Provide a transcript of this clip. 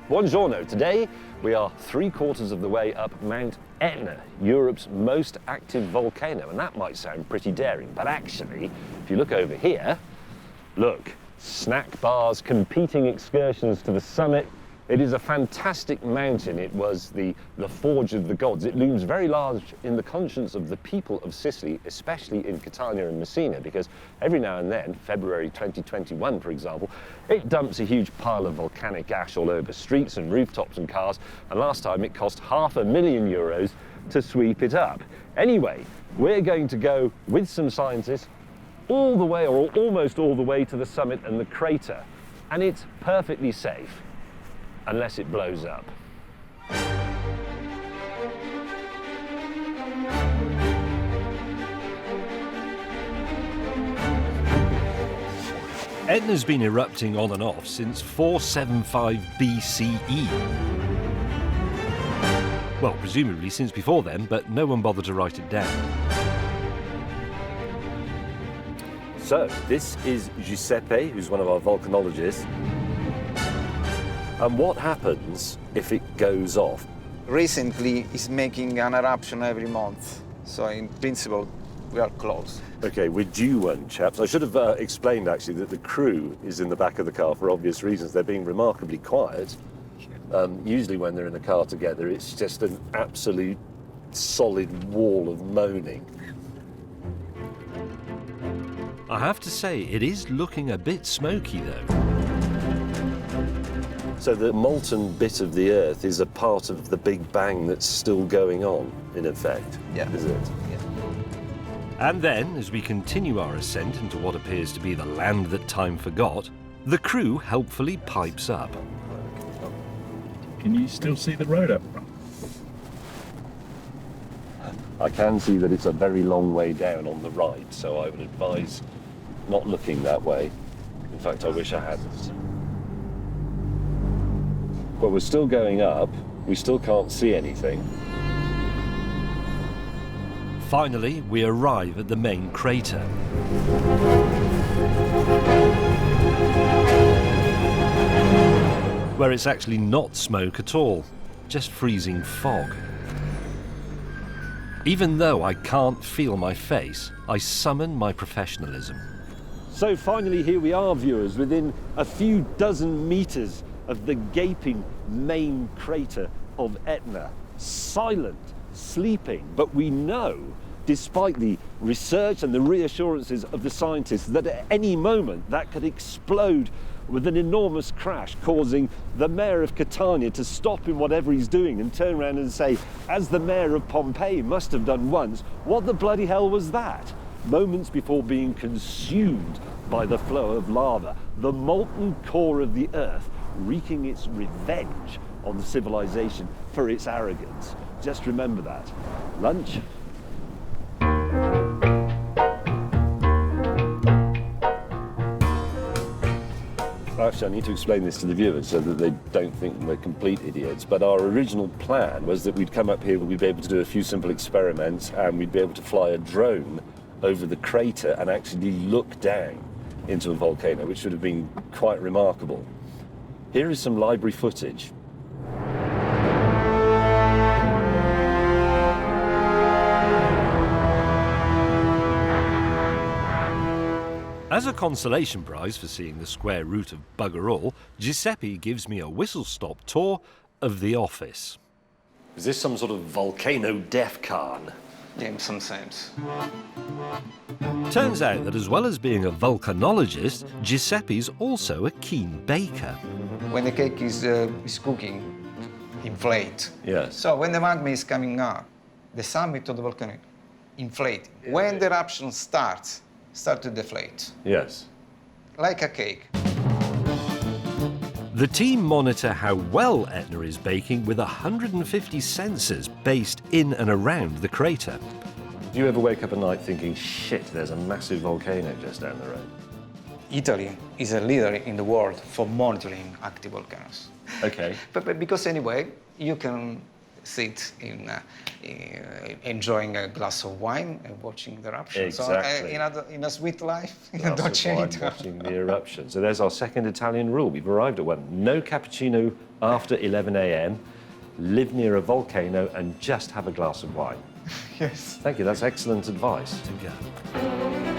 Buongiorno. Today we are 3/4 of the way up Mount Etna, Europe's most active volcano. And that might sound pretty daring, but actually, if you look over here, look, snack bars, competing excursions to the summit. It is a fantastic mountain. It was the forge of the gods. It looms very large in the conscience of the people of Sicily, especially in Catania and Messina, because every now and then, February 2021, for example, it dumps a huge pile of volcanic ash all over streets and rooftops and cars, and last time it cost €500,000 to sweep it up. Anyway, we're going to go with some scientists all the way, or almost all the way, to the summit and the crater, and it's perfectly safe. Unless it blows up. Etna's been erupting on and off since 475 BCE. Well, presumably since before then, but no one bothered to write it down. So, this is Giuseppe, who's one of our volcanologists. And what happens if it goes off? Recently, it's making an eruption every month. So in principle, we are close. Okay, we're due one, chaps. I should have explained, actually, that the crew is in the back of the car for obvious reasons. They're being remarkably quiet. Usually when they're in the car together, it's just an absolute solid wall of moaning. I have to say, it is looking a bit smoky, though. So the molten bit of the Earth is a part of the Big Bang that's still going on, in effect, is it? Yeah. And then, as we continue our ascent into what appears to be the land that time forgot, the crew helpfully pipes up. Can you still see the road up front? I can see that it's a very long way down on the right, so I would advise not looking that way. In fact, I wish I hadn't. But we're still going up. We still can't see anything. Finally, we arrive at the main crater. Where it's actually not smoke at all, just freezing fog. Even though I can't feel my face, I summon my professionalism. So finally here we are, viewers, within a few dozen meters of the gaping main crater of Etna. Silent, sleeping, but we know, despite the research and the reassurances of the scientists, that at any moment that could explode with an enormous crash, causing the mayor of Catania to stop in whatever he's doing and turn around and say, as the mayor of Pompeii must have done once, what the bloody hell was that? Moments before being consumed by the flow of lava, the molten core of the Earth wreaking its revenge on the civilization for its arrogance. Just remember that. Lunch? Actually, I need to explain this to the viewers so that they don't think we're complete idiots. But our original plan was that we'd come up here, we'd be able to do a few simple experiments, and we'd be able to fly a drone over the crater and actually look down into a volcano, which would have been quite remarkable. Here is some library footage. As a consolation prize for seeing the square root of bugger all, Giuseppe gives me a whistle-stop tour of the office. Is this some sort of volcano defcan? Yeah, in some sense. Turns out that as well as being a volcanologist, Giuseppe's also a keen baker. When the cake is cooking, inflate. Yes. So when the magma is coming up, the summit of the volcano inflate. When the eruption starts, start to deflate. Yes. Like a cake. The team monitor how well Etna is baking with 150 sensors based in and around the crater. Do you ever wake up at night thinking, shit, there's a massive volcano just down the road? Italy is a leader in the world for monitoring active volcanoes. Okay. But because anyway, you can sit enjoying a glass of wine and watching the eruption. Exactly. So in a sweet life, Glass of dolce wine, vita. watching the eruption. So there's our second Italian rule. We've arrived at one. No cappuccino after 11 a.m. Live near a volcano and just have a glass of wine. Yes. Thank you. That's excellent advice. To go.